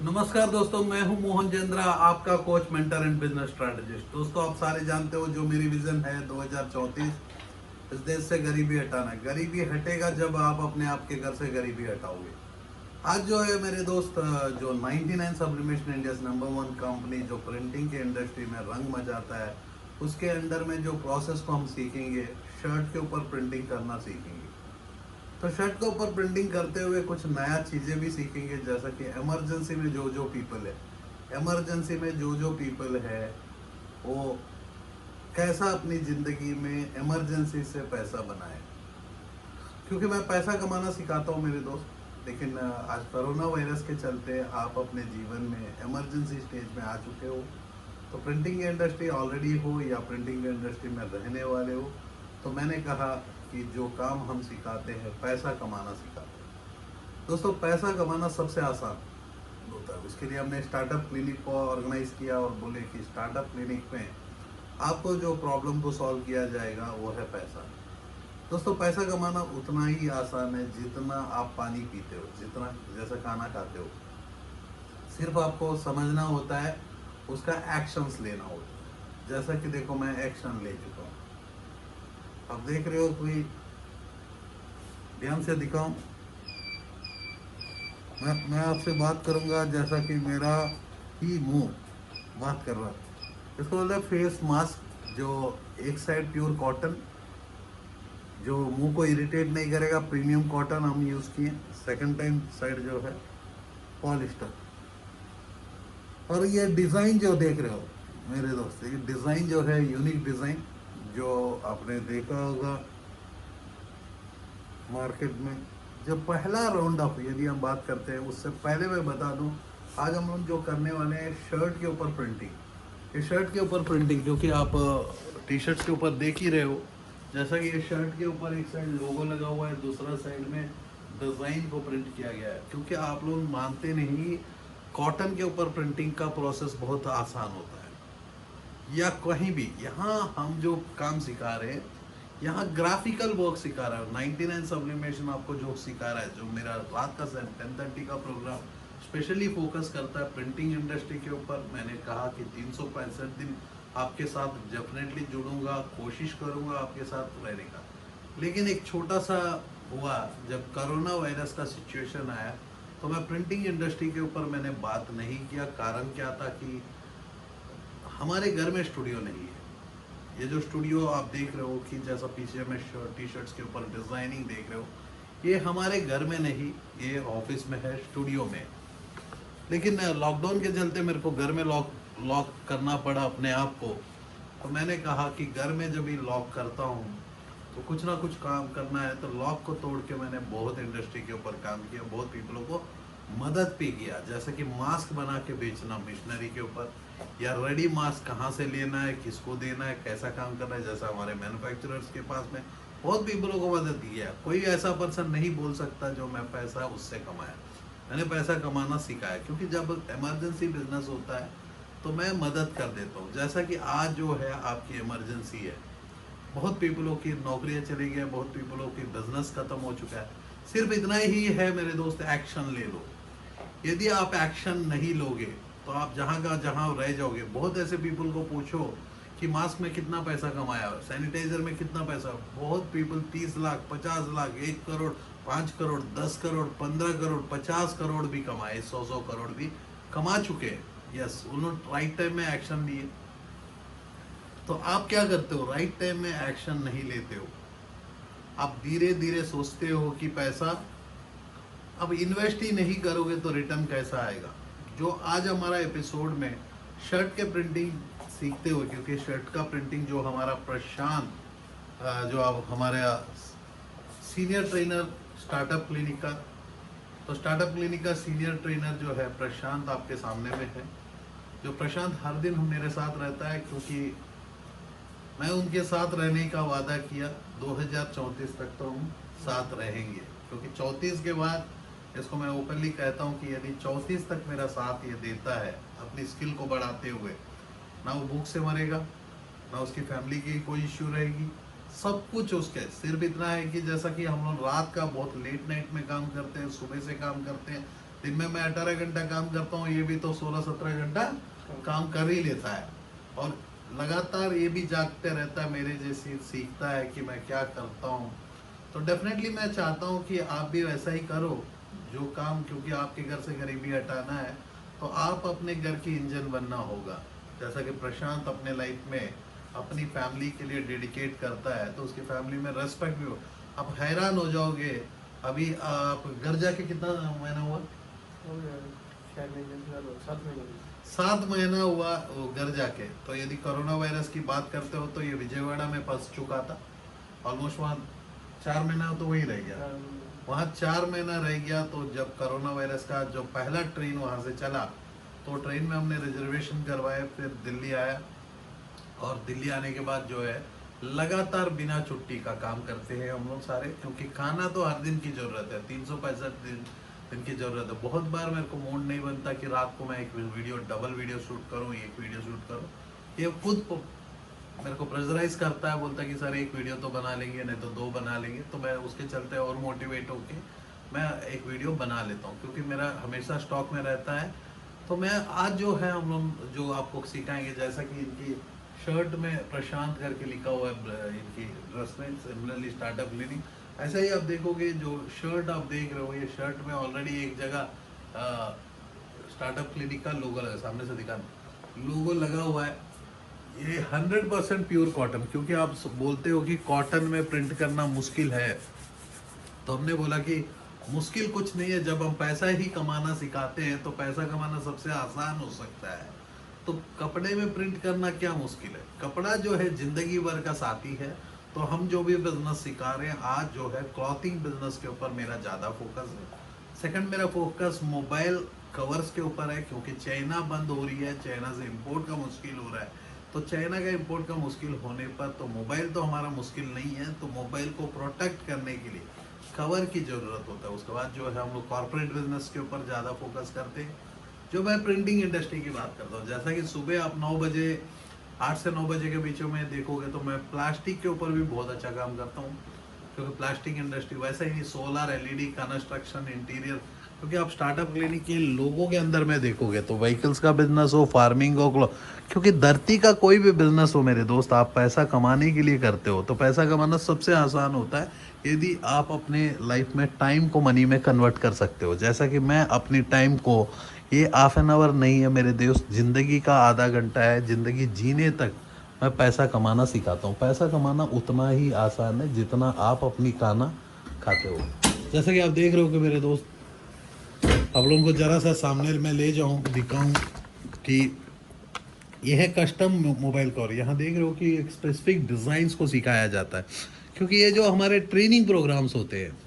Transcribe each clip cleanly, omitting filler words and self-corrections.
नमस्कार दोस्तों, मैं हूं मोहन जेंद्रा, आपका coach, mentor and business strategist. दोस्तों, आप सारे जानते हो जो मेरी विजन है 2034, इस देश से गरीबी हटाना है। गरीबी हटेगा जब आप अपने आप के घर से गरीबी हटाओगे। आज जो है मेरे दोस्त, जो 99 सब्लिमेशन इंडिया नंबर 1 कंपनी जो प्रिंटिंग के इंडस्ट्री में रंग मचाता है, उसके अंडर में जो प्रोसेस को हम सीखेंगे, शर्ट के ऊपर प्रिंटिंग करना सीखेंगे। तो शर्ट के ऊपर प्रिंटिंग करते हुए कुछ नया चीज़ें भी सीखेंगे, जैसा कि इमरजेंसी में जो पीपल है, इमरजेंसी में जो पीपल है वो कैसा अपनी ज़िंदगी में इमरजेंसी से पैसा बनाए। क्योंकि मैं पैसा कमाना सिखाता हूँ मेरे दोस्त, लेकिन आज कोरोना वायरस के चलते आप अपने जीवन में इमरजेंसी स्टेज में आ चुके हो। तो प्रिंटिंग इंडस्ट्री ऑलरेडी हो या प्रिंटिंग इंडस्ट्री में रहने वाले हो, तो मैंने कहा कि जो काम हम सिखाते हैं, पैसा कमाना सिखाते हैं। दोस्तों, पैसा कमाना सबसे आसान होता है। उसके लिए हमने स्टार्टअप क्लिनिक को ऑर्गेनाइज किया और बोले कि स्टार्टअप क्लिनिक में आपको जो प्रॉब्लम को सॉल्व किया जाएगा वो है पैसा। दोस्तों, पैसा कमाना उतना ही आसान है जितना आप पानी पीते हो, जितना जैसा खाना खाते हो। सिर्फ आपको समझना होता है, उसका एक्शंस लेना होता है। जैसा कि देखो, मैं एक्शन ले चुका हूँ। अब देख रहे हो, कोई ध्यान से दिखाऊं। मैं आपसे बात करूंगा जैसा कि मेरा ही मुंह बात कर रहा है। इसको बोलते हैं फेस मास्क, जो एक साइड प्योर कॉटन, जो मुंह को इरिटेट नहीं करेगा, प्रीमियम कॉटन हम यूज़ किए। सेकंड टाइम साइड जो है पॉलिस्टर। और ये डिज़ाइन जो देख रहे हो मेरे दोस्त, ये डिज़ाइन जो है यूनिक डिज़ाइन, जो आपने देखा होगा मार्केट में। जब पहला राउंड अप यदि हम बात करते हैं, उससे पहले मैं बता दूं, आज हम लोग जो करने वाले हैं शर्ट के ऊपर प्रिंटिंग। ये शर्ट के ऊपर प्रिंटिंग, जो कि आप टी शर्ट्स के ऊपर देख ही रहे हो। जैसा कि ये शर्ट के ऊपर एक साइड लोगो लगा हुआ है, दूसरा साइड में डिज़ाइन को प्रिंट किया गया है। क्योंकि आप लोग मानते नहीं, कॉटन के ऊपर प्रिंटिंग का प्रोसेस बहुत आसान होता है। या कहीं भी यहाँ हम जो काम सिखा रहे हैं, यहाँ ग्राफिकल वर्क सिखा रहा है। 99 सब्लिमेशन आपको जो सिखा रहा है, जो मेरा रात का 10:30 का प्रोग्राम स्पेशली फोकस करता है प्रिंटिंग इंडस्ट्री के ऊपर। मैंने कहा कि 365 दिन आपके साथ डेफिनेटली जुड़ूंगा, कोशिश करूंगा आपके साथ रहने का। लेकिन एक छोटा सा हुआ, जब कोरोना वायरस का सिचुएशन आया, तो मैं प्रिंटिंग इंडस्ट्री के ऊपर मैंने बात नहीं किया। कारण क्या था कि हमारे घर में स्टूडियो नहीं है। ये जो स्टूडियो आप देख रहे हो कि जैसा पीछे में टी शर्ट्स के ऊपर डिज़ाइनिंग देख रहे हो, ये हमारे घर में नहीं, ये ऑफिस में है, स्टूडियो में। लेकिन लॉकडाउन के चलते मेरे को घर में लॉक लॉक करना पड़ा अपने आप को। तो मैंने कहा कि घर में जब भी लॉक करता हूँ तो कुछ ना कुछ काम करना है। तो लॉक को तोड़ के मैंने बहुत इंडस्ट्री के ऊपर काम किया, बहुत पीपलों को मदद भी किया। जैसे कि मास्क बना के बेचना मिशनरी के ऊपर, या रेडी मास्क कहाँ से लेना है, किसको देना है, कैसा काम करना है। जैसा हमारे मैन्युफैक्चरर्स के पास में बहुत पीपलों को मदद किया। कोई ऐसा पर्सन नहीं बोल सकता जो मैं पैसा उससे कमाया। मैंने पैसा कमाना सिखाया, क्योंकि जब इमरजेंसी बिजनेस होता है तो मैं मदद कर देता हूँ। जैसा कि आज जो है आपकी इमरजेंसी है, बहुत पीपलों की नौकरियां चली गई, बहुत पीपलों की बिजनेस खत्म हो चुका है। सिर्फ इतना ही है मेरे दोस्त, एक्शन ले लो। यदि आप एक्शन नहीं लोगे तो आप जहाँ का जहाँ रह जाओगे। बहुत ऐसे पीपल को पूछो कि मास्क में कितना पैसा कमाया, सैनिटाइजर में कितना पैसा। बहुत पीपल 30 लाख, 50 लाख, 1 करोड़, 5 करोड़, 10 करोड़, 15 करोड़, 50 करोड़ भी कमाए, 100 करोड़ भी कमा चुके हैं। यस, उन्होंने राइट टाइम में एक्शन लिए। तो आप क्या करते हो, राइट टाइम में एक्शन नहीं लेते हो। आप धीरे धीरे सोचते हो कि पैसा, अब इन्वेस्ट ही नहीं करोगे तो रिटर्न कैसा आएगा। जो आज हमारा एपिसोड में शर्ट के प्रिंटिंग सीखते हो, क्योंकि शर्ट का प्रिंटिंग जो हमारा प्रशांत, जो अब हमारे सीनियर ट्रेनर स्टार्टअप क्लिनिक का, तो स्टार्टअप क्लिनिक का सीनियर ट्रेनर जो है प्रशांत आपके सामने में है। जो प्रशांत हर दिन मेरे साथ रहता है, क्योंकि मैं उनके साथ रहने का वादा किया। 2034 तक तो हम साथ रहेंगे, क्योंकि 34 के बाद, इसको मैं ओपनली कहता हूँ कि यदि 34 तक मेरा साथ ये देता है अपनी स्किल को बढ़ाते हुए, ना वो भूख से मरेगा, ना उसकी फैमिली की कोई इश्यू रहेगी, सब कुछ उसके। सिर्फ इतना है कि जैसा कि हम लोग रात का बहुत लेट नाइट में काम करते हैं, सुबह से काम करते हैं, दिन में मैं 18 घंटा काम करता हूँ, ये भी तो 16-17 घंटा काम कर ही लेता है, और लगातार ये भी जागते रहता है, मेरे जैसी सीखता है कि मैं क्या करता हूँ। तो डेफिनेटली मैं चाहता हूँ कि आप भी वैसा ही करो जो काम, क्योंकि आपके घर से गरीबी हटाना है तो आप अपने घर की इंजन बनना होगा। जैसा कि प्रशांत अपने लाइफ में अपनी फैमिली के लिए डेडिकेट करता है, तो उसकी फैमिली में रेस्पेक्ट भी हो। आप हैरान हो जाओगे, अभी आप घर जाके कितना महीना हुआ? हो गया, 7 महीना हुआ वो घर जाके। तो यदि कोरोना वायरस की बात करते हो तो ये विजयवाड़ा में फंस चुका था, ऑलमोस्ट वहाँ 4 महीना तो वही रह गया, वहाँ 4 महीना रह गया। तो जब कोरोना वायरस का जो पहला ट्रेन वहाँ से चला, तो ट्रेन में हमने रिजर्वेशन करवाए, फिर दिल्ली आया, और दिल्ली आने के बाद जो है लगातार बिना छुट्टी का काम करते हैं हम लोग सारे, क्योंकि खाना तो हर दिन की ज़रूरत है, 365 दिन की ज़रूरत है। बहुत बार मेरे को मूड नहीं बनता कि रात को मैं एक वीडियो, डबल वीडियो शूट करूँ, एक वीडियो शूट करूँ। ये खुद मेरे को प्रेशराइज करता है, बोलता है कि सर एक वीडियो तो बना लेंगे, नहीं तो 2 बना लेंगे। तो मैं उसके चलते और मोटिवेट होके मैं एक वीडियो बना लेता हूँ, क्योंकि मेरा हमेशा स्टॉक में रहता है। तो मैं आज जो है हम लोग जो आपको सिखाएंगे, जैसा कि इनकी शर्ट में प्रशांत करके लिखा हुआ है, इनकी ड्रेस में सिमिलरली स्टार्टअप क्लिनिक, ऐसा ही आप देखोगे। जो शर्ट आप देख रहे हो, ये शर्ट में ऑलरेडी एक जगह स्टार्टअप क्लिनिक का लोगो लगा, सामने से दिखाना, लोगो लगा हुआ है। ये 100% प्योर कॉटन, क्योंकि आप बोलते हो कि कॉटन में प्रिंट करना मुश्किल है, तो हमने बोला कि मुश्किल कुछ नहीं है, जब हम पैसा ही कमाना सिखाते हैं तो पैसा कमाना सबसे आसान हो सकता है। तो कपड़े में प्रिंट करना क्या मुश्किल है, कपड़ा जो है जिंदगी भर का साथी है। तो हम जो भी बिजनेस सिखा रहे हैं आज जो है क्लॉथिंग बिजनेस के ऊपर मेरा ज़्यादा फोकस है। सेकंड मेरा फोकस मोबाइल कवर्स के ऊपर है, क्योंकि चाइना बंद हो रही है, चाइना से इंपोर्ट का मुश्किल हो रहा है। तो चाइना का इंपोर्ट का मुश्किल होने पर तो मोबाइल तो हमारा मुश्किल नहीं है, तो मोबाइल को प्रोटेक्ट करने के लिए कवर की ज़रूरत होता है। उसके बाद जो है हम लोग कॉर्पोरेट बिजनेस के ऊपर ज़्यादा फोकस करते हैं। जो मैं प्रिंटिंग इंडस्ट्री की बात करता हूँ, जैसा कि सुबह आप 9 बजे, 8 से 9 बजे के बीच में देखोगे तो मैं प्लास्टिक के ऊपर भी बहुत अच्छा काम करता हूँ, क्योंकि प्लास्टिक इंडस्ट्री वैसा ही नहीं, सोलर, एलईडी, कंस्ट्रक्शन, इंटीरियर, क्योंकि आप स्टार्टअप क्लिनिक के लोगों के अंदर में देखोगे तो व्हीकल्स का बिजनेस हो, फार्मिंग हो, क्योंकि धरती का कोई भी बिजनेस हो मेरे दोस्त, आप पैसा कमाने के लिए करते हो, तो पैसा कमाना सबसे आसान होता है यदि आप अपने लाइफ में टाइम को मनी में कन्वर्ट कर सकते हो। जैसा कि मैं अपनी टाइम को, ये हाफ एन आवर नहीं है मेरे दोस्त, ज़िंदगी का आधा घंटा है, ज़िंदगी जीने तक मैं पैसा कमाना सिखाता हूँ। पैसा कमाना उतना ही आसान है जितना आप अपनी खाना खाते हो। जैसा कि आप देख रहे हो कि मेरे दोस्त, आप लोगों को ज़रा सा सामने मैं ले जाऊँ, दिखाऊँ कि यह है कस्टम मोबाइल कवर। यहाँ देख रहे हो कि एक स्पेसिफिक डिज़ाइंस को सिखाया जाता है, क्योंकि ये जो हमारे ट्रेनिंग प्रोग्राम्स होते हैं,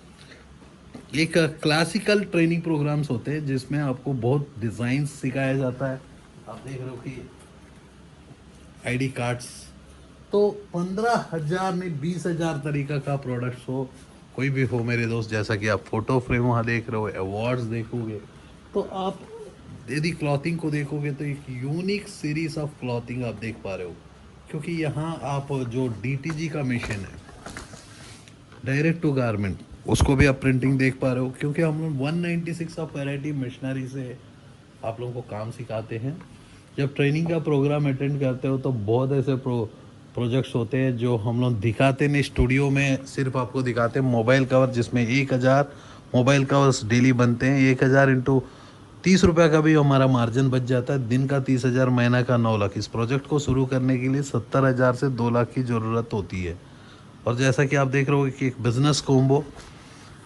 एक क्लासिकल ट्रेनिंग प्रोग्राम्स होते हैं जिसमें आपको बहुत डिज़ाइंस सिखाया जाता है। आप देख रहे हो कि आईडी कार्ड्स, तो 15,000 नहीं 20,000 तरीका का प्रोडक्ट्स हो, कोई भी हो मेरे दोस्त। जैसा कि आप फोटो फ्रेम वहाँ देख रहे हो, अवार्ड्स देखोगे, तो आप यदि क्लॉथिंग को देखोगे तो एक यूनिक सीरीज ऑफ क्लॉथिंग आप देख पा रहे हो, क्योंकि यहाँ आप जो डीटीजी का मिशन है, डायरेक्ट टू गारमेंट, उसको भी आप प्रिंटिंग देख पा रहे हो, क्योंकि हम लोग 196 ऑफ वैरायटी मशीनरी से आप लोगों को काम सिखाते हैं। जब ट्रेनिंग का प्रोग्राम अटेंड करते हो तो बहुत ऐसे प्रोजेक्ट्स होते हैं जो हम लोग दिखाते नहीं स्टूडियो में, सिर्फ आपको दिखाते हैं मोबाइल कवर, जिसमें 1000 मोबाइल कवर्स डेली बनते हैं। 1000 इंटू 30 रुपये का भी हमारा मार्जिन बच जाता है, दिन का 30,000, महीना का 9 लाख। इस प्रोजेक्ट को शुरू करने के लिए 70,000 से 2 लाख की ज़रूरत होती है। और जैसा कि आप देख रहे हो कि एक बिज़नेस कोम्बो,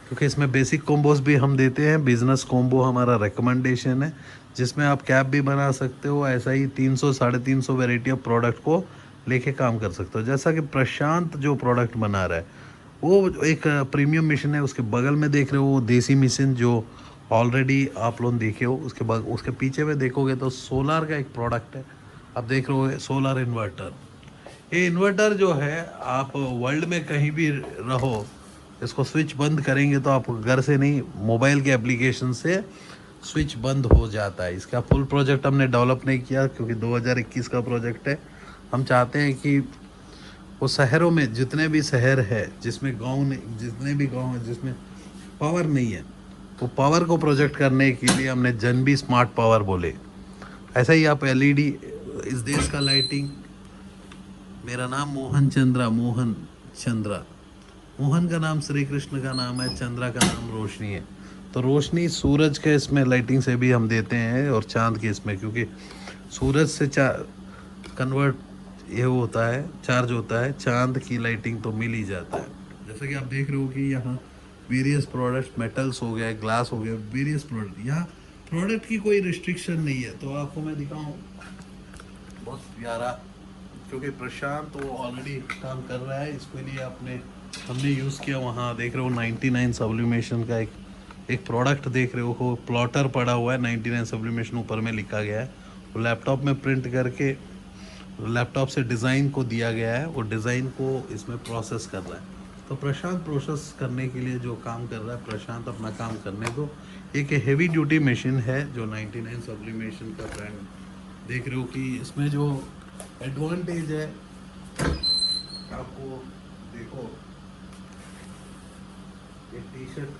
क्योंकि इसमें बेसिक कोम्बोज भी हम देते हैं, बिज़नेस कोम्बो हमारा रिकमेंडेशन है, जिसमें आप कैप भी बना सकते हो, ऐसा ही 300 350 वैरायटी ऑफ प्रोडक्ट को लेके काम कर सकते हो। जैसा कि प्रशांत जो प्रोडक्ट बना रहा है वो एक प्रीमियम मिशन है, उसके बगल में देख रहे हो वो देसी मिशन जो ऑलरेडी आप लोग देखे हो, उसके पीछे में देखोगे तो सोलार का एक प्रोडक्ट है, आप देख रहे हो सोलर इन्वर्टर। ये इन्वर्टर जो है आप वर्ल्ड में कहीं भी रहो, इसको स्विच बंद करेंगे तो आप घर से नहीं, मोबाइल के एप्लीकेशन से स्विच बंद हो जाता है। इसका फुल प्रोजेक्ट हमने डेवलप नहीं किया, क्योंकि 2021 का प्रोजेक्ट है। हम चाहते हैं कि वो शहरों में जितने भी शहर है जिसमें गांव नहीं, जितने भी गांव है जिसमें पावर नहीं है, वो पावर को प्रोजेक्ट करने के लिए हमने जनबी स्मार्ट पावर बोले। ऐसा ही आप एलईडी, इस देश का लाइटिंग। मेरा नाम मोहन चंद्रा, मोहन चंद्रा। मोहन का नाम श्री कृष्ण का नाम है, चंद्रा का नाम रोशनी है। तो रोशनी सूरज के इसमें लाइटिंग से भी हम देते हैं और चांद के इसमें, क्योंकि सूरज से कन्वर्ट ये होता है, चार्ज होता है, चांद की लाइटिंग तो मिल ही जाता है। जैसा कि आप देख रहे हो कि यहाँ वेरियस प्रोडक्ट्स, मेटल्स हो गए, ग्लास हो गया, वेरियस प्रोडक्ट। यहाँ प्रोडक्ट की कोई रिस्ट्रिक्शन नहीं है। तो आपको मैं दिखाऊँ बहुत प्यारा, क्योंकि प्रशांत वो ऑलरेडी काम कर रहा है इसके लिए। हमने यूज़ किया, वहाँ देख रहे हो 99 सब्लिमेशन का एक प्रोडक्ट देख रहे हो, प्लॉटर पड़ा हुआ है, 99 सब्लिमेशन ऊपर में लिखा गया है। वो लैपटॉप में प्रिंट करके लैपटॉप से डिज़ाइन को दिया गया है, वो डिज़ाइन को इसमें प्रोसेस कर रहा है। तो प्रशांत प्रोसेस करने के लिए जो काम कर रहा है, प्रशांत अपना काम करने दो। एक हेवी ड्यूटी मशीन है जो 99 सब्लिमेशन का ब्रांड देख रहे हो कि इसमें जो एडवांटेज है आपको देखो, ये टी शर्ट,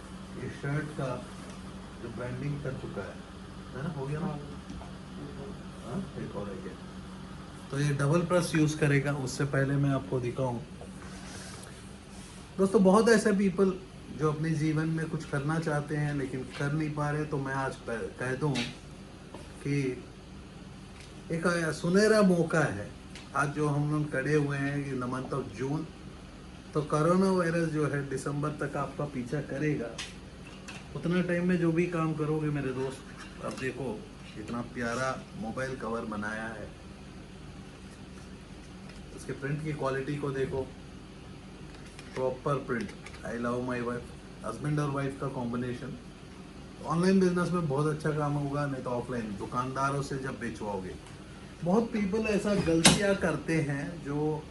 ये शर्ट का जो ब्रांडिंग कर चुका है ना, हो गया ना। हाँ, एक और है क्या? तो ये डबल प्रेस यूज़ करेगा। उससे पहले मैं आपको दिखाऊं दोस्तों, बहुत ऐसे पीपल जो अपने जीवन में कुछ करना चाहते हैं लेकिन कर नहीं पा रहे। तो मैं आज कह दूं कि एक सुनहरा मौका है आज जो हम लोग खड़े हुए हैं कि द मंथ ऑफ जून। तो कोरोना वायरस जो है दिसंबर तक आपका पीछा करेगा। उतना टाइम में जो भी काम करोगे मेरे दोस्त, अब देखो इतना प्यारा मोबाइल कवर बनाया है, इसके प्रिंट की क्वालिटी को देखो, proper print. I love my wife, husband और वाइफ का कॉम्बिनेशन। ऑनलाइन बिजनेस में बहुत अच्छा काम होगा, नहीं तो ऑफलाइन दुकानदारों से जब बेचवाओगे। बहुत पीपल ऐसा गलतियां करते हैं जो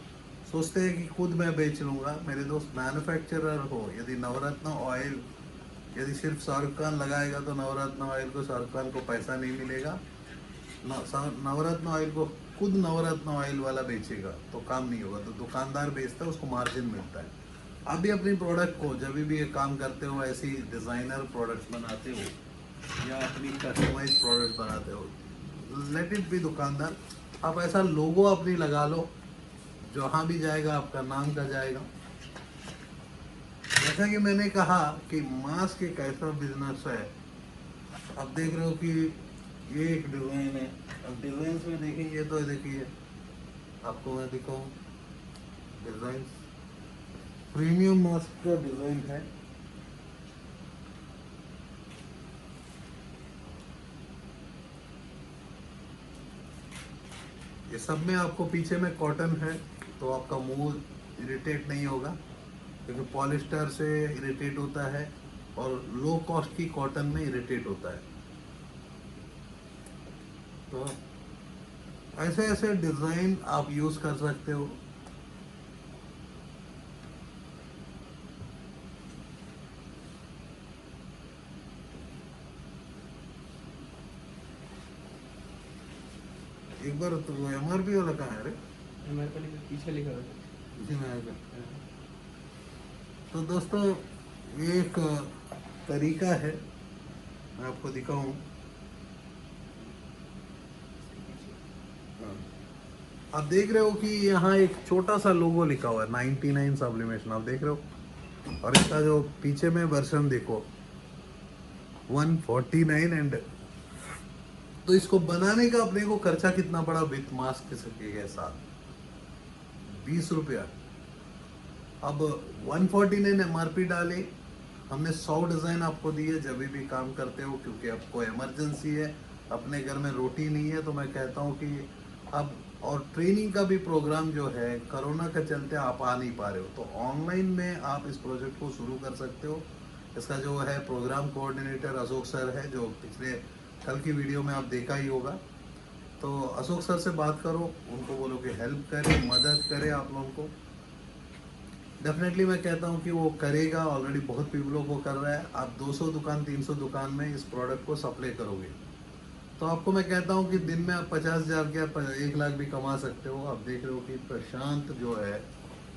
सोचते हैं कि खुद मैं बेच लूँगा। मेरे दोस्त, मैन्युफैक्चरर हो, यदि नवरत्न ऑयल यदि सिर्फ शाहरुख खान लगाएगा तो नवरत्न ऑयल को शाहरुख खान को पैसा नहीं मिलेगा। नवरत्न ऑयल को खुद नवरत्न ऑयल वाला बेचेगा तो काम नहीं होगा। तो दुकानदार बेचता है, उसको मार्जिन मिलता है। आप भी अपनी प्रोडक्ट को जब भी ये काम करते हो, ऐसी डिज़ाइनर प्रोडक्ट्स बनाते हो या अपनी कस्टमाइज प्रोडक्ट बनाते हो, लेट इट बी दुकानदार। आप ऐसा लोगो अपनी लगा लो, जहाँ भी जाएगा आपका नाम का जाएगा। जैसा कि मैंने कहा कि मास्क एक ऐसा बिजनेस है। अब देख रहे हो कि ये एक डिज़ाइन है। अब डिज़ाइन में देखेंगे तो देखिए, आपको मैं दिखाऊँ डिज़ाइन, प्रीमियम मास्क का डिज़ाइन है। ये सब में आपको पीछे में कॉटन है, तो आपका मुंह इरिटेट नहीं होगा, क्योंकि पॉलिस्टर से इरिटेट होता है और लो कॉस्ट की कॉटन में इरिटेट होता है। तो ऐसे ऐसे डिज़ाइन आप यूज़ कर सकते हो। एक बार तो MRP वाला कहाँ है रे? MRP पीछे लिखा है, इसी में आएगा। तो दोस्तों, ये एक तरीका है, मैं आपको दिखाऊं। आप देख रहे हो कि यहाँ एक छोटा सा लोगो लिखा हुआ है, 99 सब्लिमेशन, आप देख रहे हो। और इसका जो पीछे में वर्जन देखो 149 एंड। तो इसको बनाने का अपने को खर्चा कितना पड़ा विथ मास्क के साथ? 20 रुपया। अब 149 MRP डाले, हमने 100 डिज़ाइन आपको दिए जब भी काम करते हो, क्योंकि आपको इमरजेंसी है, अपने घर में रोटी नहीं है। तो मैं कहता हूँ कि अब, और ट्रेनिंग का भी प्रोग्राम जो है कोरोना के चलते आप आ नहीं पा रहे हो, तो ऑनलाइन में आप इस प्रोजेक्ट को शुरू कर सकते हो। इसका जो है प्रोग्राम कोऑर्डिनेटर अशोक सर है, जो पिछले कल की वीडियो में आप देखा ही होगा। तो अशोक सर से बात करो, उनको बोलो कि हेल्प करें, मदद करें आप लोगों को। डेफिनेटली मैं कहता हूँ कि वो करेगा, ऑलरेडी बहुत पीपलों को कर रहा है। आप 200 दुकान 300 दुकान में इस प्रोडक्ट को सप्लाई करोगे तो आपको मैं कहता हूँ कि दिन में आप 50,000 क्या 1 लाख भी कमा सकते हो। आप देख रहे हो कि प्रशांत जो है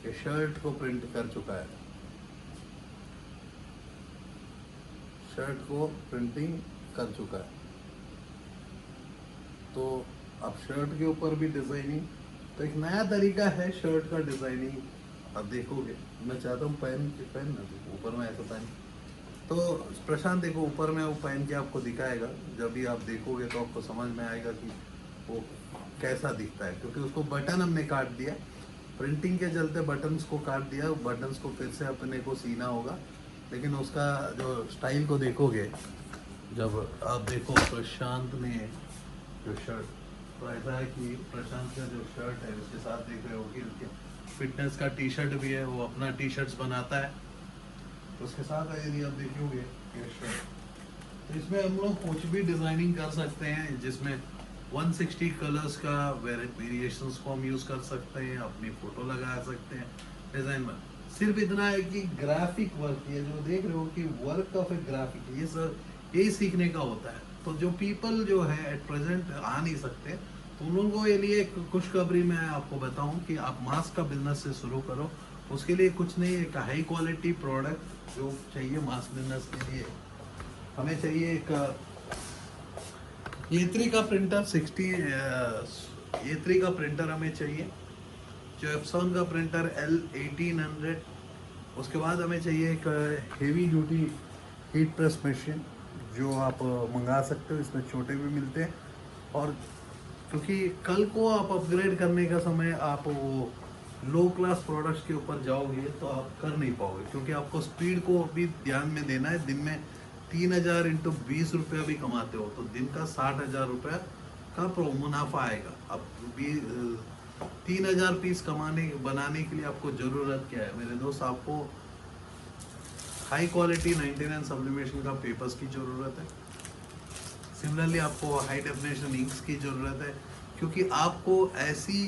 ये शर्ट को प्रिंट कर चुका है। शर्ट को प्रिंटिंग कर चुका है। तो अब शर्ट के ऊपर भी डिज़ाइनिंग, तो एक नया तरीका है शर्ट का डिज़ाइनिंग। अब देखोगे, मैं चाहता हूँ पहन ना देखो ऊपर में ऐसा पहन। तो प्रशांत देखो ऊपर में वो पहन के आपको दिखाएगा, जब भी आप देखोगे तो आपको समझ में आएगा कि वो कैसा दिखता है, क्योंकि उसको बटन हमने काट दिया, प्रिंटिंग के चलते बटन्स को काट दिया, बटन्स को फिर से अपने को सीना होगा। लेकिन उसका जो स्टाइल को देखोगे, जब आप देखो प्रशांत ने जो शर्ट, तो ऐसा है कि प्रशांत का जो शर्ट है उसके साथ देख रहे हो कि उसके फिटनेस का टी शर्ट भी है, वो अपना टी शर्ट्स बनाता है। तो उसके साथ यदि आप देखोगे ये शर्ट, तो इसमें हम लोग कुछ भी डिज़ाइनिंग कर सकते हैं, जिसमें 160 कलर्स का वेरिएशंस को हम यूज़ कर सकते हैं, अपनी फ़ोटो लगा सकते हैं डिज़ाइन में। सिर्फ इतना है कि ग्राफिक वर्क, ये जो देख रहे हो कि वर्क ऑफ ए ग्राफिक, ये सर यही सीखने का होता है। तो जो पीपल जो है एट प्रेजेंट आ नहीं सकते, तो उन लोगों के लिए एक खुशखबरी मैं आपको बताऊं कि आप मास्क का बिजनेस से शुरू करो। उसके लिए कुछ नहीं, एक हाई क्वालिटी प्रोडक्ट जो चाहिए मास्क बिजनेस के लिए, हमें चाहिए एक A3 का प्रिंटर 60 A3 का प्रिंटर हमें चाहिए, जो एप्सॉन का प्रिंटर L1800। उसके बाद हमें चाहिए एक heavy duty heat press machine, जो आप मंगा सकते हो, इसमें छोटे भी मिलते हैं। और क्योंकि कल को आप अपग्रेड करने का समय आप वो लो क्लास प्रोडक्ट्स के ऊपर जाओगे तो आप कर नहीं पाओगे, क्योंकि आपको स्पीड को भी ध्यान में देना है। दिन में 3000 इंटू 20 रुपया भी कमाते हो तो दिन का 60,000 रुपया का मुनाफा आएगा। अब 3000 पीस बनाने के लिए आपको ज़रूरत क्या है मेरे दोस्त? आपको हाई क्वालिटी 99 सब्लिमेशन का पेपर्स की ज़रूरत है। सिमिलरली आपको हाई डेफिनेशन इंक्स की ज़रूरत है, क्योंकि आपको ऐसी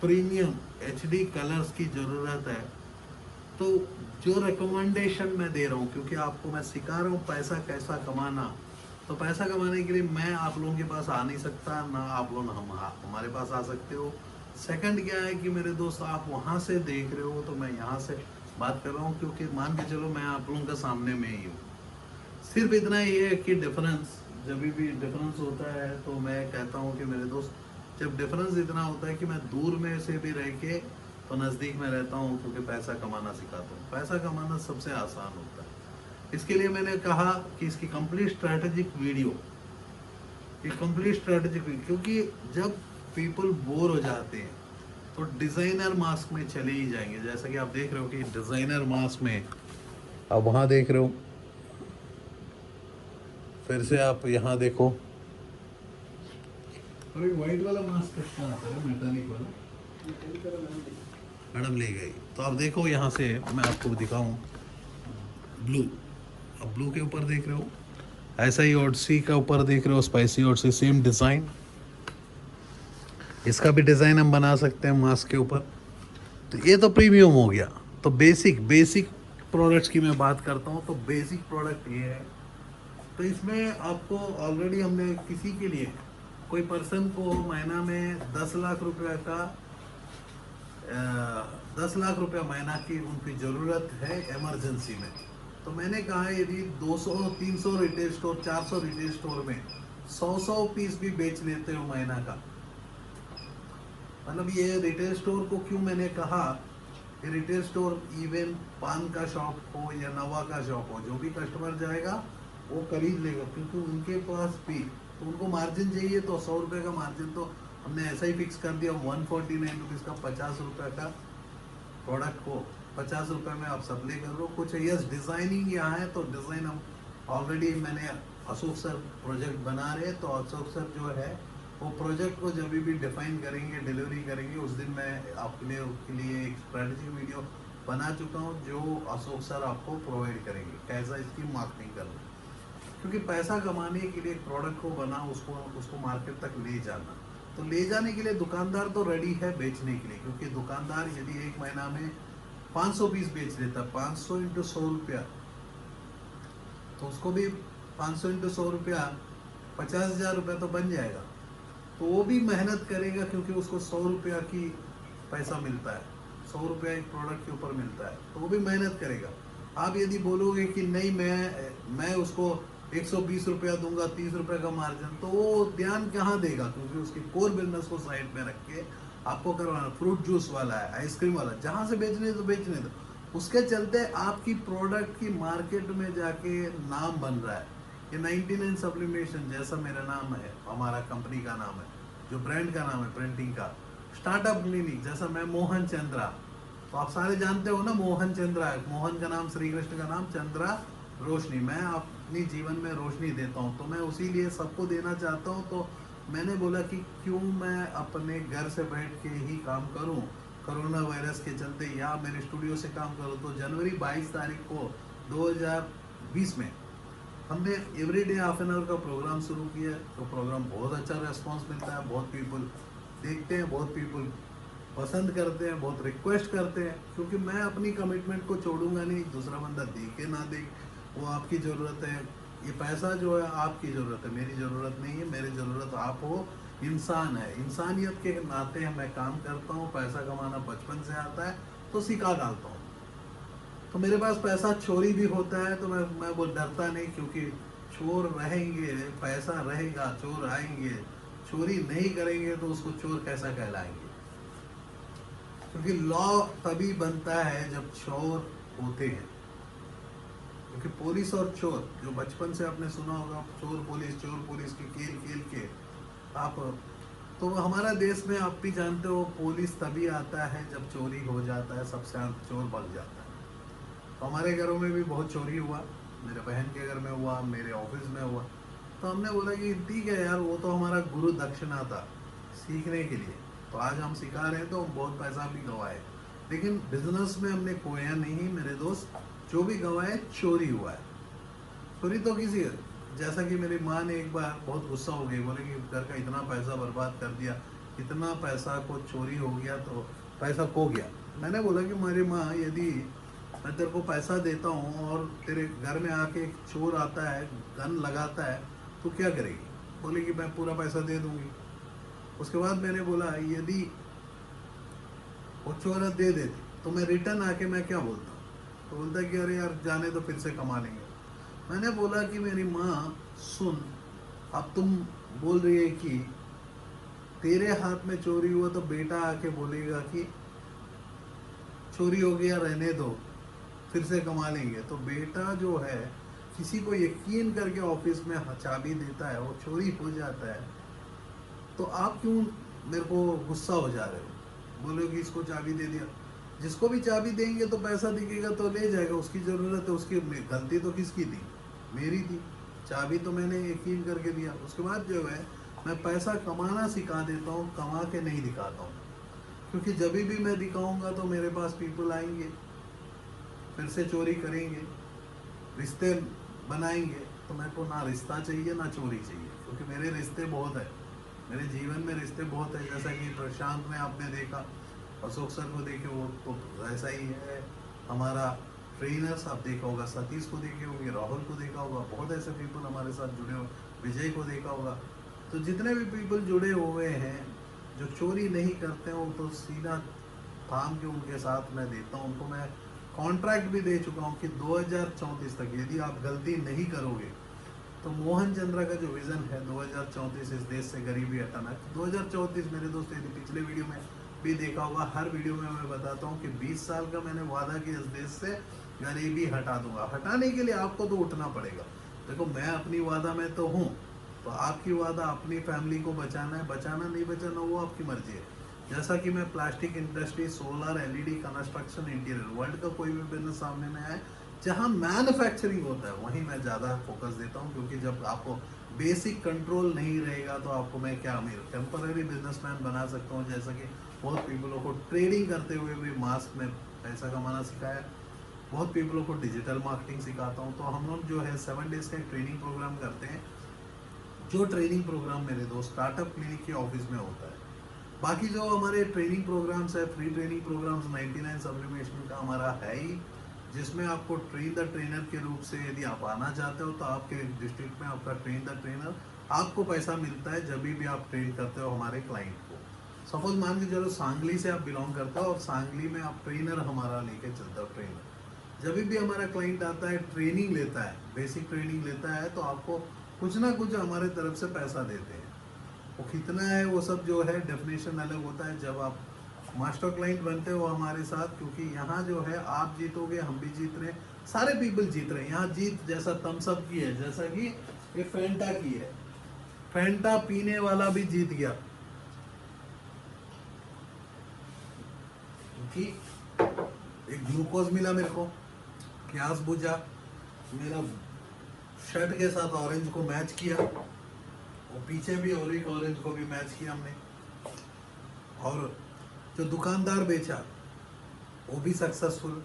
प्रीमियम HD कलर्स की ज़रूरत है। तो जो रिकमेंडेशन मैं दे रहा हूँ, क्योंकि आपको मैं सिखा रहा हूँ पैसा कैसा कमाना, तो पैसा कमाने के लिए मैं आप लोगों के पास आ नहीं सकता, ना आप लोग हमारे पास आ सकते हो। सेकंड क्या है कि मेरे दोस्त आप वहाँ से देख रहे हो, तो मैं यहाँ से बात कर रहा हूँ, क्योंकि मान के चलो मैं आप लोगों के सामने में ही हूँ। सिर्फ इतना ही है कि डिफरेंस, जब भी डिफरेंस होता है तो मैं कहता हूँ कि मेरे दोस्त, जब डिफरेंस इतना होता है कि मैं दूर में से भी रह के तो नज़दीक में रहता हूँ, क्योंकि पैसा कमाना सिखाता हूँ। पैसा कमाना सबसे आसान होता है। इसके लिए मैंने कहा कि इसकी कंप्लीट स्ट्रैटेजिक वीडियो, क्योंकि जब पीपल बोर हो जाते हैं तो डिज़ाइनर मास्क में चले ही जाएंगे। जैसा कि आप देख रहे हो कि डिज़ाइनर मास्क में आप वहाँ देख रहे हो, फिर से आप यहाँ देखो, अरे व्हाइट वाला मास्क कितना आता है, मेटालिक वाला मैडम ले गई। तो आप देखो यहाँ से मैं आपको दिखाऊं ब्लू, अब ब्लू के ऊपर देख रहे हो, ऐसा ही ओडसी का ऊपर देख रहे हो, स्पाइसी ओडसी, सेम डिज़ाइन, इसका भी डिज़ाइन हम बना सकते हैं मास्क के ऊपर। तो ये तो प्रीमियम हो गया। तो बेसिक प्रोडक्ट्स की मैं बात करता हूँ, तो बेसिक प्रोडक्ट ये है। तो इसमें आपको ऑलरेडी हमने किसी के लिए, कोई पर्सन को महीना में 10 लाख रुपया का 10 लाख रुपया महीना की उनकी ज़रूरत है इमरजेंसी में। तो मैंने कहा यदि 200-300 रिटेल स्टोर, 400 रिटेल स्टोर में 100 पीस भी बेच लेते हो महीना का, मतलब ये रिटेल स्टोर को क्यों मैंने कहा कि रिटेल स्टोर इवन पान का शॉप हो या नवा का शॉप हो, जो भी कस्टमर जाएगा वो खरीद लेगा, क्योंकि उनके पास भी तो उनको मार्जिन चाहिए। तो 100 रुपये का मार्जिन तो हमने ऐसा ही फिक्स कर दिया, 149 रुपीज़ का 50 रुपये का प्रोडक्ट को 50 रुपये में आप सप्लाई कर लो। कुछ यस डिज़ाइनिंग यहाँ है, तो डिज़ाइन हम ऑलरेडी मैंने अशोक सर प्रोजेक्ट बना रहे हैं, तो अशोक सर जो है वो प्रोजेक्ट को जब भी डिफाइन करेंगे, डिलीवरी करेंगे, उस दिन मैं आपके लिए एक स्ट्रेटजी वीडियो बना चुका हूँ, जो अशोक सर आपको प्रोवाइड करेंगे कैसा इसकी मार्केटिंग करना। क्योंकि पैसा कमाने के लिए एक प्रोडक्ट को बना, उसको मार्केट तक ले जाना, तो ले जाने के लिए दुकानदार तो रेडी है बेचने के लिए, क्योंकि दुकानदार यदि एक महीना में 500 पीस बेच लेता, 500 इंटू 100 रुपया, तो उसको भी 500 इंटू 100 रुपया 50,000 रुपया तो बन जाएगा। तो वो भी मेहनत करेगा, क्योंकि उसको 100 रुपया की पैसा मिलता है, 100 रुपया एक प्रोडक्ट के ऊपर मिलता है, तो वो भी मेहनत करेगा। आप यदि बोलोगे कि नहीं मैं उसको 120 रुपया दूंगा, 30 रुपये का मार्जिन, तो वो ध्यान कहाँ देगा, क्योंकि उसकी कोर बिजनेस को साइड में रख के आपको करवाना। फ्रूट जूस वाला है, आइसक्रीम वाला, जहाँ से बेचने तो बेचने दो। उसके चलते आपकी प्रोडक्ट की मार्केट में जाके नाम बन रहा है। ये 99 सब्लिमेशन जैसा मेरा नाम है, हमारा कंपनी का नाम है, जो ब्रांड का नाम है प्रिंटिंग का, स्टार्टअप क्लिनिक, जैसा मैं मोहन चंद्रा, तो आप सारे जानते हो ना मोहन चंद्रा, मोहन का नाम श्री कृष्ण का नाम, चंद्रा रोशनी, मैं अपनी जीवन में रोशनी देता हूँ, तो मैं उसी लिए सबको देना चाहता हूँ। तो मैंने बोला कि क्यों मैं अपने घर से बैठ के ही काम करूँ कोरोना वायरस के चलते, या मेरे स्टूडियो से काम करूँ। तो जनवरी 22 तारीख को 2020 में हमने एवरीडे हाफ एन आवर का प्रोग्राम शुरू किया। तो प्रोग्राम बहुत अच्छा रेस्पॉन्स मिलता है, बहुत पीपल देखते हैं, बहुत पीपल पसंद करते हैं, बहुत रिक्वेस्ट करते हैं, क्योंकि मैं अपनी कमिटमेंट को छोड़ूंगा नहीं। दूसरा बंदा देखे ना देखे, वो आपकी ज़रूरत है। ये पैसा जो है आपकी ज़रूरत है, मेरी ज़रूरत नहीं है। मेरी ज़रूरत आप हो, इंसान है, इंसानियत के नाते मैं काम करता हूँ। पैसा कमाना बचपन से आता है, तो सिखा डालता हूँ। तो मेरे पास पैसा चोरी भी होता है, तो मैं वो डरता नहीं, क्योंकि चोर रहेंगे, पैसा रहेगा, चोर आएंगे। चोरी नहीं करेंगे तो उसको चोर कैसा कहलाएंगे? क्योंकि लॉ तभी बनता है जब चोर होते हैं। क्योंकि पुलिस और चोर, जो बचपन से आपने सुना होगा, चोर पुलिस के खेल खेल के आप, तो हमारा देश में आप भी जानते हो, पुलिस तभी आता है जब चोरी हो जाता है, सबसे चोर भाग जाता है। तो हमारे घरों में भी बहुत चोरी हुआ, मेरे बहन के घर में हुआ, मेरे ऑफिस में हुआ। तो हमने बोला कि ठीक है यार, वो तो हमारा गुरु दक्षिणा था सीखने के लिए, तो आज हम सिखा रहे हैं, तो हम बहुत पैसा भी गंवाए, लेकिन बिजनेस में हमने खोया नहीं मेरे दोस्त। जो भी गंवाए चोरी हुआ है। चोरी तो किसी, जैसा कि मेरी माँ ने एक बार बहुत गुस्सा हो गई, बोले कि घर का इतना पैसा बर्बाद कर दिया, इतना पैसा को चोरी हो गया, तो पैसा खो गया। मैंने बोला कि मेरी माँ, यदि मैं तेरे को पैसा देता हूँ और तेरे घर में आके एक चोर आता है, गन लगाता है, तो क्या करेगी? बोले कि मैं पूरा पैसा दे दूंगी। उसके बाद मैंने बोला, यदि वो चोर दे देते तो मैं रिटर्न आके मैं क्या बोलता? तो बोलता कि अरे यार जाने तो फिर से कमा लेंगे। मैंने बोला कि मेरी माँ सुन, अब तुम बोल रही है कि तेरे हाथ में चोरी हुआ, तो बेटा आके बोलेगा कि चोरी हो गया, रहने दो, फिर से कमा लेंगे। तो बेटा जो है, किसी को यकीन करके ऑफिस में चाबी देता है, वो चोरी हो जाता है, तो आप क्यों मेरे को गुस्सा हो जा रहे हो? बोलो कि इसको चाबी दे दिया। जिसको भी चाबी देंगे तो पैसा दिखेगा तो ले जाएगा, उसकी ज़रूरत है। उसकी गलती तो किसकी थी? मेरी थी। चाबी तो मैंने यकीन करके दिया। उसके बाद जो है, मैं पैसा कमाना सिखा देता हूँ, कमा के नहीं दिखाता हूँ, क्योंकि जब भी मैं दिखाऊंगा तो मेरे पास पीपल आएंगे, फिर से चोरी करेंगे, रिश्ते बनाएंगे। तो मेरे को ना रिश्ता चाहिए ना चोरी चाहिए, क्योंकि मेरे रिश्ते बहुत है, मेरे जीवन में रिश्ते बहुत है। जैसा कि प्रशांत में आपने देखा, अशोक सर को देखे, वो तो ऐसा ही है। हमारा ट्रेनर्स आप देखा होगा, सतीश को देखे होंगे, राहुल को देखा होगा, बहुत ऐसे पीपल हमारे साथ जुड़े हुए, विजय को देखा होगा। तो जितने भी पीपल जुड़े हुए हैं जो चोरी नहीं करते हैं, वो तो सीधा थाम के उनके साथ मैं देता हूँ। उनको मैं कॉन्ट्रैक्ट भी दे चुका हूँ कि 2034 तक यदि आप गलती नहीं करोगे, तो मोहन चंद्रा का जो विजन है 2034, इस देश से गरीबी हटाना, 2034 मेरे दोस्त, यदि पिछले वीडियो में भी देखा होगा, हर वीडियो में मैं बताता हूँ कि 20 साल का मैंने वादा किया, इस देश से गरीबी हटा दूंगा। हटाने के लिए आपको तो उठना पड़ेगा। देखो, मैं अपनी वादा में तो हूँ, तो आपकी वादा अपनी फैमिली को बचाना है, बचाना नहीं बचाना वो आपकी मर्जी है। जैसा कि मैं plastic industry, solar, LED, construction, interior, world का कोई भी बिजनेस सामने में आए जहाँ मैन्युफैक्चरिंग होता है, वहीं मैं ज़्यादा फोकस देता हूँ। क्योंकि जब आपको बेसिक कंट्रोल नहीं रहेगा, तो आपको मैं क्या अमीर टेम्पररी बिजनेसमैन बना सकता हूँ। जैसा कि बहुत पीपलों को ट्रेडिंग करते हुए भी मास्क में पैसा कमाना सिखाया, बहुत पीपलों को डिजिटल मार्केटिंग सिखाता हूँ। तो हम लोग जो है 7 डेज का एक ट्रेनिंग प्रोग्राम करते हैं, जो ट्रेनिंग प्रोग्राम मेरे दोस्त स्टार्टअप क्लिनिक के ऑफिस में होता है। बाकी जो हमारे ट्रेनिंग प्रोग्राम्स है, फ्री ट्रेनिंग प्रोग्राम्स 99 सब्लिमेशन का हमारा है ही, जिसमें आपको ट्रेन द ट्रेनर के रूप से यदि आप आना चाहते हो, तो आपके डिस्ट्रिक्ट में आपका ट्रेन द ट्रेनर, आपको पैसा मिलता है जब भी आप ट्रेन करते हो हमारे क्लाइंट को। सपोज मान के चलो सांगली से आप बिलोंग करते हो, और सांगली में आप ट्रेनर हमारा लेके चलते हो, ट्रेनर जब भी हमारा क्लाइंट आता है ट्रेनिंग लेता है, बेसिक ट्रेनिंग लेता है, तो आपको कुछ ना कुछ हमारे तरफ से पैसा देते हैं। वो कितना है वो सब जो है डेफिनेशन अलग होता है जब आप मास्टर क्लाइंट बनते हो हमारे साथ, क्योंकि यहाँ जो है आप जीतोगे, हम भी जीत रहे हैं, सारे पीपल जीत रहे हैं। यहाँ जीत जैसा थम्स अप की है, जैसा कि ये फेंटा की है, फेंटा पीने वाला भी जीत गया, क्योंकि एक ग्लूकोज मिला मेरे को, प्यास बुझा, मेरा शर्ट के साथ ऑरेंज को मैच किया, और पीछे भी ऑरेंज को भी मैच किया हमने, और जो दुकानदार बेचा वो भी सक्सेसफुल।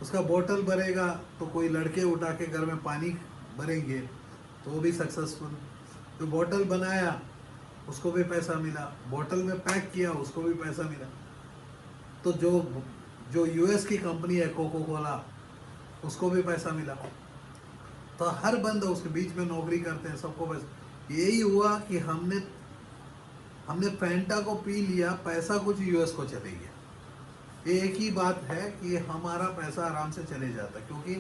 उसका बोतल भरेगा तो कोई लड़के उठा के घर में पानी भरेंगे तो वो भी सक्सेसफुल। जो बोतल बनाया उसको भी पैसा मिला, बोतल में पैक किया उसको भी पैसा मिला। तो जो यूएस की कंपनी है कोको कोला, उसको भी पैसा मिला। तो हर बंदा उसके बीच में नौकरी करते हैं, सबको पैसा। यही हुआ कि हमने फैंटा को पी लिया, पैसा कुछ यूएस को चले गया। एक ही बात है कि हमारा पैसा आराम से चले जाता है, क्योंकि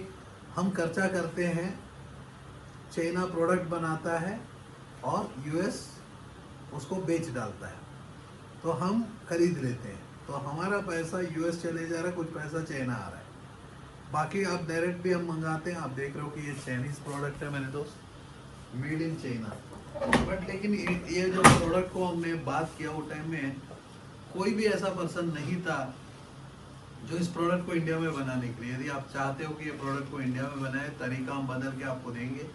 हम खर्चा करते हैं, चाइना प्रोडक्ट बनाता है और यूएस उसको बेच डालता है, तो हम खरीद लेते हैं, तो हमारा पैसा यूएस चले जा रहा है, कुछ पैसा चाइना आ रहा है। बाकी आप डायरेक्ट भी हम मंगाते हैं, आप देख रहे हो कि ये चाइनीज प्रोडक्ट है मेरे दोस्त, मेड इन चाइना। बट लेकिन ये जो प्रोडक्ट को हमने बात किया वो टाइम में कोई भी ऐसा पर्सन नहीं था जो इस प्रोडक्ट को इंडिया में बनाने के लिए, यदि आप चाहते हो कि ये प्रोडक्ट को इंडिया में बनाए, तरीका हम बदल के आपको देंगे,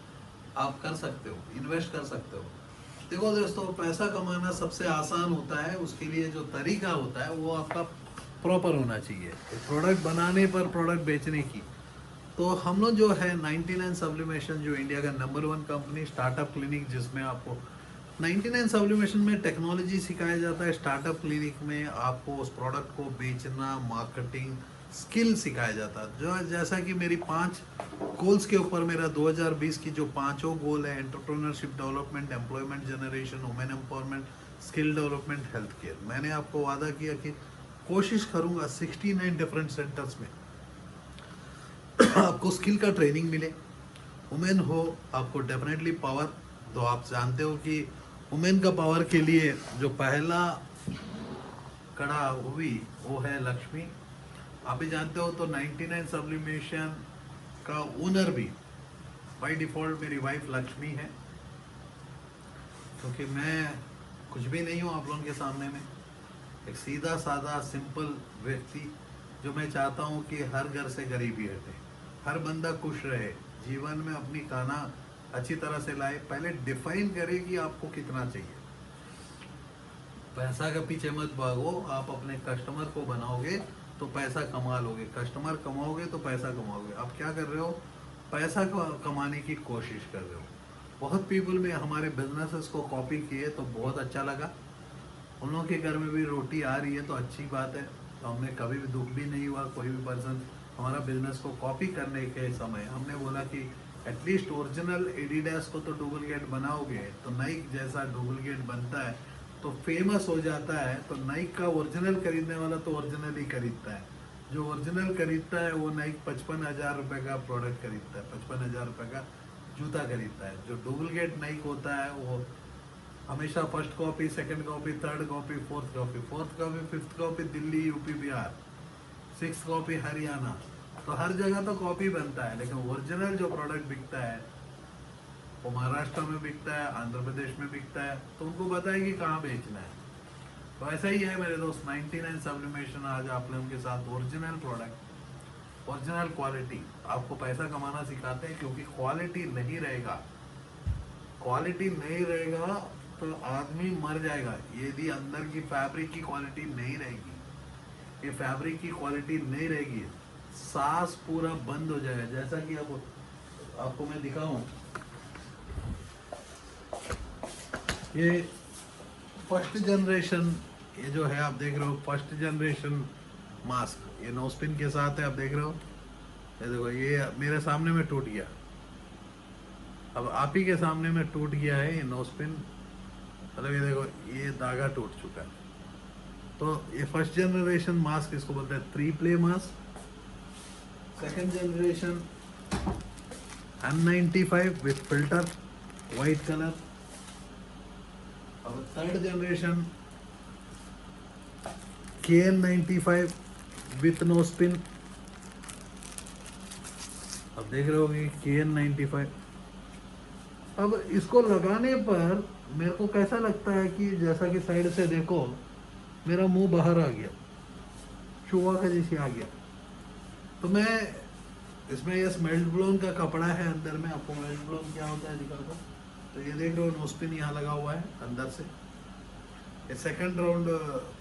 आप कर सकते हो, इन्वेस्ट कर सकते हो। देखो दोस्तों, पैसा कमाना सबसे आसान होता है, उसके लिए जो तरीका होता है वो आपका प्रॉपर होना चाहिए, प्रोडक्ट बनाने पर प्रोडक्ट बेचने की। तो हम लोग जो है 99 सब्लिमेशन, जो इंडिया का नंबर 1 कंपनी स्टार्टअप क्लिनिक, जिसमें आपको 99 सब्लिमेशन में टेक्नोलॉजी सिखाया जाता है, स्टार्टअप क्लिनिक में आपको उस प्रोडक्ट को बेचना, मार्केटिंग स्किल सिखाया जाता है। जो जैसा कि मेरी 5 गोल्स के ऊपर मेरा 2020 की जो 5 गोल है, entrepreneurship development, employment generation, women empowerment, skill development, health care. मैंने आपको वादा किया कि कोशिश करूंगा 69 डिफरेंट सेंटर्स में आपको स्किल का ट्रेनिंग मिले। वुमेन हो, आपको डेफिनेटली पावर, तो आप जानते हो कि वुमेन का पावर के लिए जो पहला कड़ा हुई वो है लक्ष्मी। आप भी जानते हो, तो 99 सब्लिमेशन का ओनर भी बाय डिफॉल्ट मेरी वाइफ लक्ष्मी है, क्योंकि मैं कुछ भी नहीं हूँ आप लोगों के सामने में, एक सीधा साधा सिंपल व्यक्ति, जो मैं चाहता हूँ कि हर घर से गरीबी हटे, हर बंदा खुश रहे, जीवन में अपनी खाना अच्छी तरह से लाए। पहले डिफाइन करे कि आपको कितना चाहिए, पैसा के पीछे मत भागो, आप अपने कस्टमर को बनाओगे तो पैसा कमा लोगे, कस्टमर कमाओगे तो पैसा कमाओगे। आप क्या कर रहे हो, पैसा कमाने की कोशिश कर रहे हो। बहुत पीपल में हमारे बिजनेसेस को कॉपी किए तो बहुत अच्छा लगा, उन लोगों के घर में भी रोटी आ रही है तो अच्छी बात है, तो हमने कभी भी दुख भी नहीं हुआ। कोई भी पर्सन हमारा बिजनेस को कॉपी करने के समय हमने बोला कि एटलीस्ट ओरिजिनल एडिडास को तो डुप्लीकेट बनाओगे, तो नाइक जैसा डुप्लीकेट बनता है तो फेमस हो जाता है, तो नाइक का ओरिजिनल खरीदने वाला तो ओरिजिनल ही खरीदता है। जो ओरिजिनल खरीदता है वो नाइक 55,000 रुपये का प्रोडक्ट खरीदता है, 55,000 रुपये का जूता खरीदता है। जो डुप्लीकेट नाइक होता है वो हमेशा first copy, second copy, third copy, fourth copy, fifth copy Delhi, UP, Bihar, 6th copy Haryana, तो हर जगह तो कॉपी बनता है, लेकिन ओरिजिनल जो प्रोडक्ट बिकता है वो महाराष्ट्र में बिकता है, आंध्र प्रदेश में बिकता है, तो उनको पता है कि कहाँ बेचना है। तो ऐसा ही है मेरे दोस्त, 99 सब्लिमेशन आज आप लोगों के साथ ओरिजिनल प्रोडक्ट, ओरिजिनल क्वालिटी, आपको पैसा कमाना सिखाते हैं, क्योंकि क्वालिटी नहीं रहेगा, क्वालिटी नहीं रहेगा तो आदमी मर जाएगा। यदि अंदर की फैब्रिक की क्वालिटी नहीं रहेगी, ये फैब्रिक की क्वालिटी नहीं रहेगी, सांस पूरा बंद हो जाएगा। जैसा कि अब आपको मैं दिखाऊं, ये फर्स्ट जनरेशन, ये जो है आप देख रहे हो फर्स्ट जनरेशन मास्क, ये नोस्पिन के साथ है, आप देख रहे हो, ये देखो, ये मेरे सामने में टूट गया, अब आप ही के सामने में टूट गया है ये नोस्पिन, मतलब ये देखो ये धागा टूट चुका है। तो ये फर्स्ट जनरेशन मास्क, इसको बोलते हैं 3 play mask, second generation M95 with filter, white color. Our third generation KN95 with no spin. अब देख रहे होगे KN95। अब इसको लगाने पर मेरे को कैसा लगता है कि जैसा कि साइड से देखो मेरा मुंह बाहर आ गया, चूहा का जैसे आ गया। तो मैं इसमें ये मेल्ट ब्लोन का कपड़ा है अंदर में, आपको मेल्ट ब्लोन क्या होता है दिखा दो। तो ये देख रहे हो नोस्पिन यहाँ लगा हुआ है अंदर से। ये second round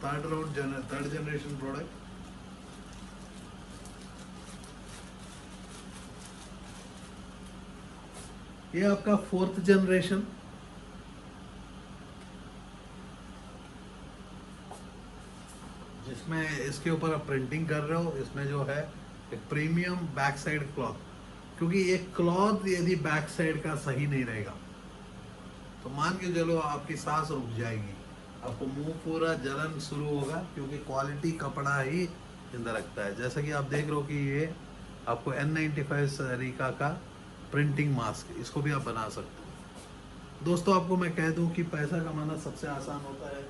third generation product. ये आपका फोर्थ जनरेशन। जिसमें इसके ऊपर आप प्रिंटिंग कर रहे हो, इसमें जो है एक प्रीमियम बैक साइड क्लॉथ, क्योंकि ये क्लॉथ यदि बैक साइड का सही नहीं रहेगा तो मान के चलो आपकी सांस रुक जाएगी, आपको मुंह पूरा जलन शुरू होगा, क्योंकि क्वालिटी कपड़ा ही जिंदा रखता है। जैसा कि आप देख रहे हो कि ये आपको N95 सरीका का प्रिंटिंग मास्क, इसको भी आप बना सकते हो। दोस्तों आपको मैं कह दूं कि पैसा कमाना सबसे आसान होता है।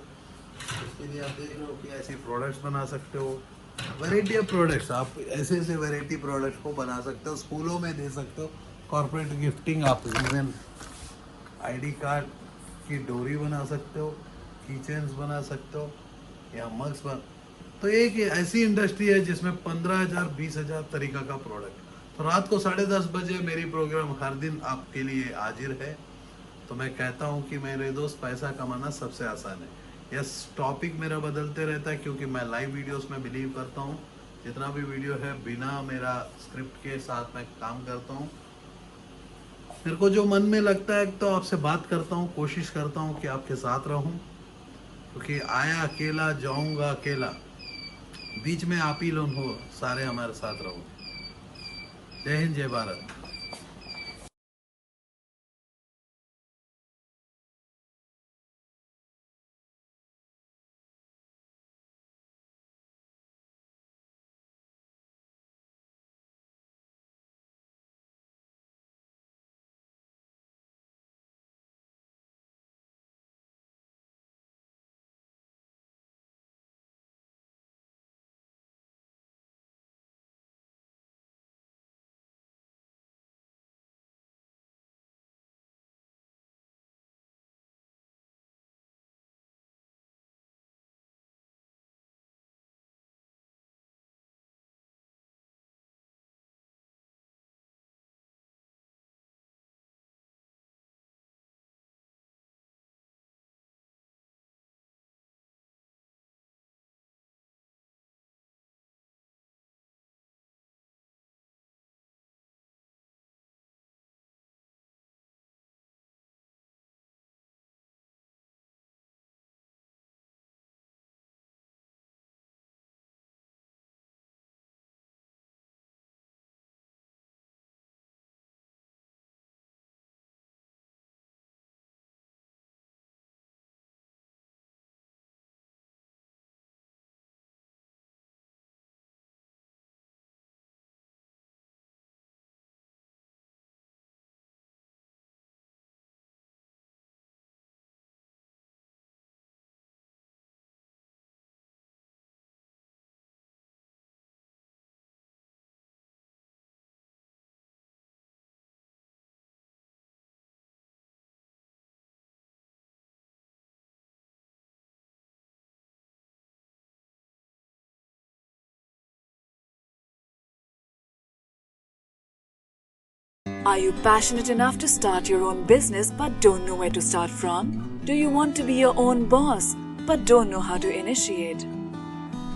इसके लिए आप देख रहे हो कि ऐसी प्रोडक्ट्स बना सकते हो, वैरायटी ऑफ प्रोडक्ट्स, आप ऐसे ऐसे वैरायटी प्रोडक्ट्स को बना सकते हो, स्कूलों में दे सकते हो, कॉर्पोरेट गिफ्टिंग, आप इवन आईडी कार्ड की डोरी बना सकते हो, की चेन्स बना सकते हो, या मग्स बना। तो एक ऐसी इंडस्ट्री है जिसमें 15,000 20,000 तरीका का प्रोडक्ट। तो रात को 10:30 बजे मेरी प्रोग्राम हर दिन आपके लिए हाजिर है। तो मैं कहता हूँ कि मेरे दोस्त पैसा कमाना सबसे आसान है। यस, टॉपिक मेरा बदलते रहता है क्योंकि मैं लाइव वीडियोस में बिलीव करता हूँ। जितना भी वीडियो है बिना मेरा स्क्रिप्ट के साथ मैं काम करता हूँ। मेरे को जो मन में लगता है तो आपसे बात करता हूँ, कोशिश करता हूँ कि आपके साथ रहूँ, क्योंकि आया अकेला जाऊँगा अकेला, बीच में आप ही लोग हो, सारे हमारे साथ रहो। जय हिंद, जय Bharat. Are you passionate enough to start your own business but don't know where to start from? Do you want to be your own boss but don't know how to initiate?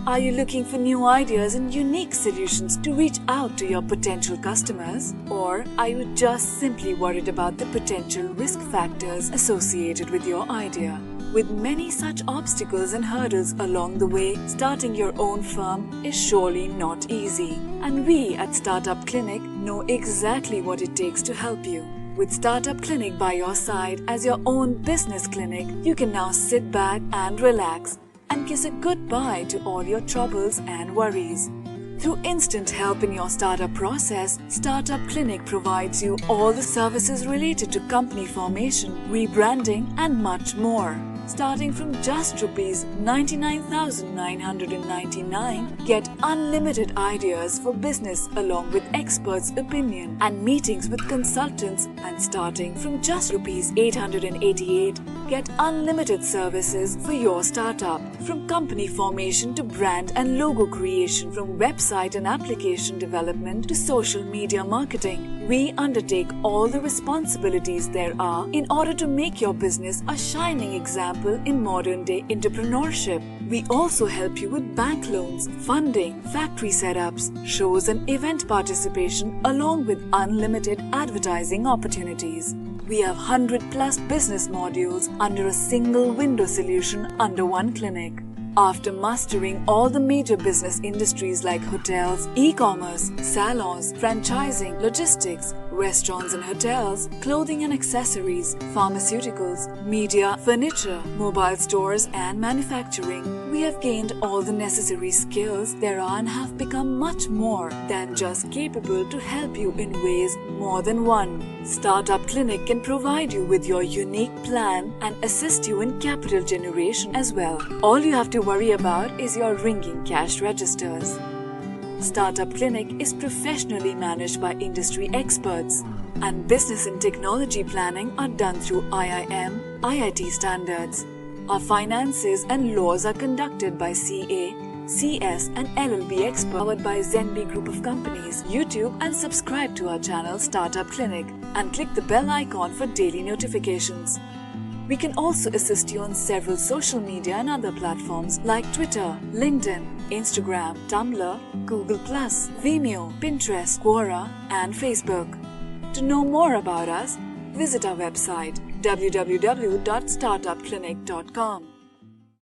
Are you looking for new ideas and unique solutions to reach out to your potential customers? Or are you just simply worried about the potential risk factors associated with your idea? With many such obstacles and hurdles along the way, starting your own firm is surely not easy. And we at Startup Clinic know exactly what it takes to help you. With Startup Clinic by your side as your own business clinic, you can now sit back and relax and kiss a goodbye to all your troubles and worries. Through instant help in your startup process, Startup Clinic provides you all the services related to company formation, rebranding and much more. Starting from just Rs 99,999, get unlimited ideas for business along with experts' opinion and meetings with consultants, and starting from just Rs 888, get unlimited services for your startup. From company formation to brand and logo creation, from website and application development to social media marketing, we undertake all the responsibilities there are in order to make your business a shining example in modern-day entrepreneurship. We also help you with bank loans, funding, factory setups, shows and event participation along with unlimited advertising opportunities. We have 100+ business modules under a single window solution under one clinic. After mastering all the major business industries like hotels, e-commerce, salons, franchising, logistics, restaurants and hotels, clothing and accessories, pharmaceuticals, media, furniture, mobile stores and manufacturing, we have gained all the necessary skills there are and have become much more than just capable to help you in ways more than one. Startup Clinic can provide you with your unique plan and assist you in capital generation as well. All you have to worry about is your ringing cash registers. Startup Clinic is professionally managed by industry experts, and business and technology planning are done through IIM, IIT standards. Our finances and laws are conducted by CA, CS and LLB experts, powered by Zenby Group of Companies. YouTube and subscribe to our channel Startup Clinic and click the bell icon for daily notifications. We can also assist you on several social media and other platforms like Twitter, LinkedIn, Instagram, Tumblr, Google+, Vimeo, Pinterest, Quora and Facebook. To know more about us, visit our website www.startupclinic.com.